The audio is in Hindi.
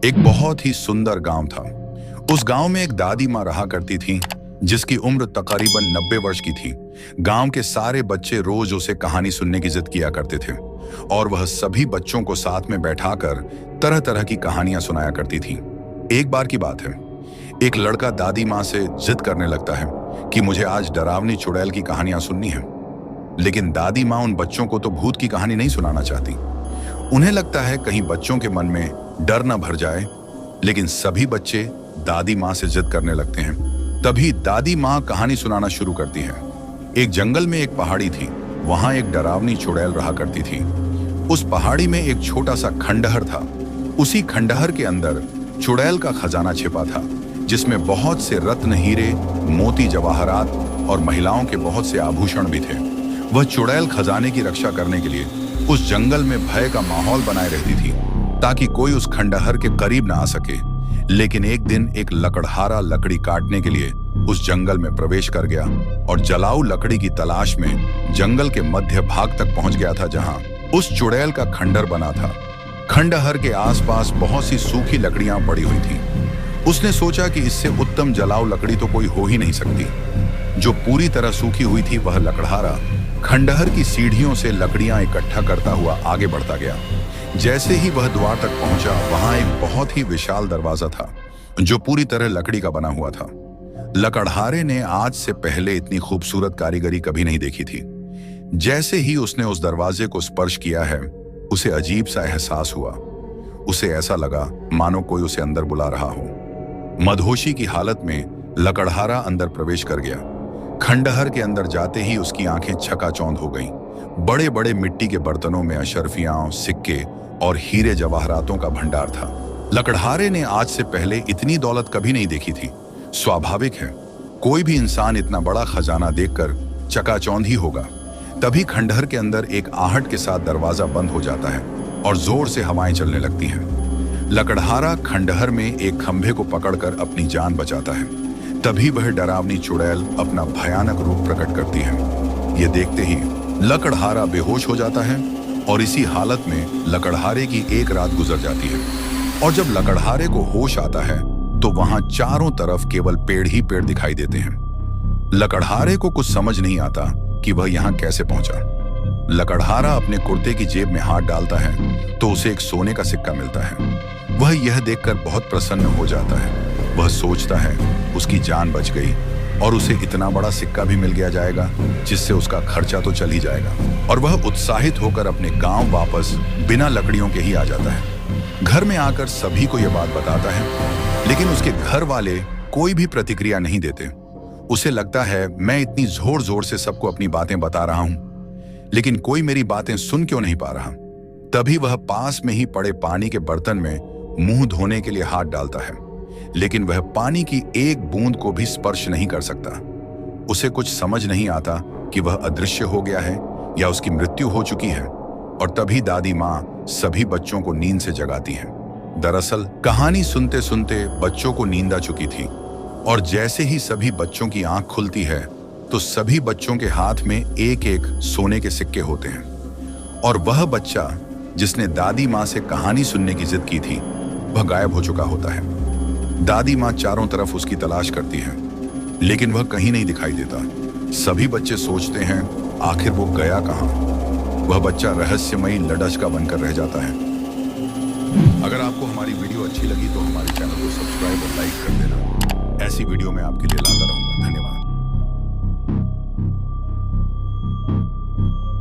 एक बहुत ही सुंदर गांव था। उस गांव में एक दादी माँ रहा करती थी, जिसकी उम्र तकरीबन 90 वर्ष की थी। गांव के सारे बच्चे रोज उसे कहानी सुनने की जिद किया करते थे और वह सभी बच्चों को साथ में बैठाकर तरह तरह की कहानियां सुनाया करती थी। एक बार की बात है, एक लड़का दादी माँ से जिद करने लगता है कि मुझे आज डरावनी चुड़ैल की कहानियां सुननी है। लेकिन दादी माँ उन बच्चों को तो भूत की कहानी नहीं सुनाना चाहती। उन्हें लगता है कहीं बच्चों के मन में डर न भर जाए। लेकिन सभी बच्चे दादी माँ से जिद करने लगते हैं। तभी दादी माँ कहानी सुनाना शुरू करती है। एक जंगल में एक पहाड़ी थी। वहां एक डरावनी चुड़ैल रहा करती थी। उस पहाड़ी में एक छोटा सा खंडहर था। उसी खंडहर के अंदर चुड़ैल का खजाना छिपा था, जिसमें बहुत से रत्न, हीरे, मोती, जवाहरात और महिलाओं के बहुत से आभूषण भी थे। वह चुड़ैल खजाने की रक्षा करने के लिए उस जंगल में भय का माहौल बनाए रहती थी, ताकि कोई उस खंडहर के करीब ना आ सके। लेकिन एक दिन एक लकड़हारा लकड़ी काटने के लिए उस जंगल में प्रवेश कर गया और जलाऊ लकड़ी की तलाश में जंगल के मध्य भाग तक पहुंच गया था, जहां उस चुड़ैल का खंडहर बना था। खंडहर के आसपास बहुत सी सूखी लकड़ियां पड़ी हुई थी। उसने सोचा कि इससे उत्तम जलाऊ लकड़ी तो कोई हो ही नहीं सकती। जो पूरी तरह सूखी हुई थी, वह लकड़हारा खंडहर की सीढ़ियों से लकड़ियां इकट्ठा करता हुआ आगे बढ़ता गया। जैसे ही वह द्वार तक पहुंचा, वहां एक बहुत ही विशाल दरवाजा था, जो पूरी तरह लकड़ी का बना हुआ था। लकड़हारे ने आज से पहले इतनी खूबसूरत कारीगरी कभी नहीं देखी थी। जैसे ही उसने उस दरवाजे को स्पर्श किया है, उसे अजीब सा एहसास हुआ। उसे ऐसा लगा मानो कोई उसे अंदर बुला रहा हो। मदहोशी की हालत में लकड़हारा अंदर प्रवेश कर गया। खंडहर के अंदर जाते ही उसकी आंखें छकाचौंध हो गईं। बड़े बड़े मिट्टी के बर्तनों में अशर्फियां, सिक्के और हीरे जवाहरातों का भंडार था। लकड़हारे ने आज से पहले इतनी दौलत कभी नहीं देखी थी। स्वाभाविक है, कोई भी इंसान इतना बड़ा खजाना देखकर चकाचौंध ही होगा। तभी खंडहर के अंदर एक आहट के साथ दरवाजा बंद हो जाता है और जोर से हवाएं चलने लगती हैं। लकड़हारा खंडहर में एक खंभे को पकड़कर अपनी जान बचाता है। तभी वह डरावनी चुड़ैल अपना भयानक रूप प्रकट करती है। ये देखते ही लकड़हारा बेहोश हो जाता है और इसी हालत में लकड़हारे की एक रात गुजर जाती है। और जब लकड़हारे को होश आता है, तो वहां चारों तरफ केवल पेड़ ही पेड़ दिखाई देते हैं। लकड़हारे को कुछ समझ नहीं आता कि वह यहाँ कैसे पहुंचा। लकड़हारा अपने कुर्ते की जेब में हाथ डालता है तो उसे एक सोने का सिक्का मिलता है। वह यह देखकर बहुत प्रसन्न हो जाता है। वह सोचता है उसकी जान बच गई और उसे इतना बड़ा सिक्का भी मिल गया जाएगा, जिससे उसका खर्चा तो चल ही जाएगा। और वह उत्साहित होकर अपने गांव वापस बिना लकड़ियों के ही आ जाता है। घर में आकर सभी को यह बात बताता है, लेकिन उसके घर वाले कोई भी प्रतिक्रिया नहीं देते। उसे लगता है मैं इतनी जोर जोर से सबको अपनी बातें बता रहा हूं, लेकिन कोई मेरी बातें सुन क्यों नहीं पा रहा। तभी वह पास में ही पड़े पानी के बर्तन में मुंह धोने के लिए हाथ डालता है, लेकिन वह पानी की एक बूंद को भी स्पर्श नहीं कर सकता। उसे कुछ समझ नहीं आता कि वह अदृश्य हो गया है या उसकी मृत्यु हो चुकी है। और तभी दादी माँ सभी बच्चों को नींद से जगाती है। दरअसल कहानी सुनते सुनते बच्चों को नींद आ चुकी थी, और जैसे ही सभी बच्चों की आंख खुलती है, तो सभी बच्चों के हाथ में एक एक सोने के सिक्के होते हैं। और वह बच्चा जिसने दादी माँ से कहानी सुनने की जिद की थी, वह गायब हो चुका होता है। दादी माँ चारों तरफ उसकी तलाश करती है, लेकिन वह कहीं नहीं दिखाई देता। सभी बच्चे सोचते हैं आखिर वो गया कहाँ। वह बच्चा रहस्यमयी लडज़ बनकर रह जाता है। अगर आपको हमारी वीडियो अच्छी लगी तो हमारे चैनल को सब्सक्राइब और लाइक कर देना। ऐसी वीडियो मैं आपके लिए लाता रहूंगा। धन्यवाद।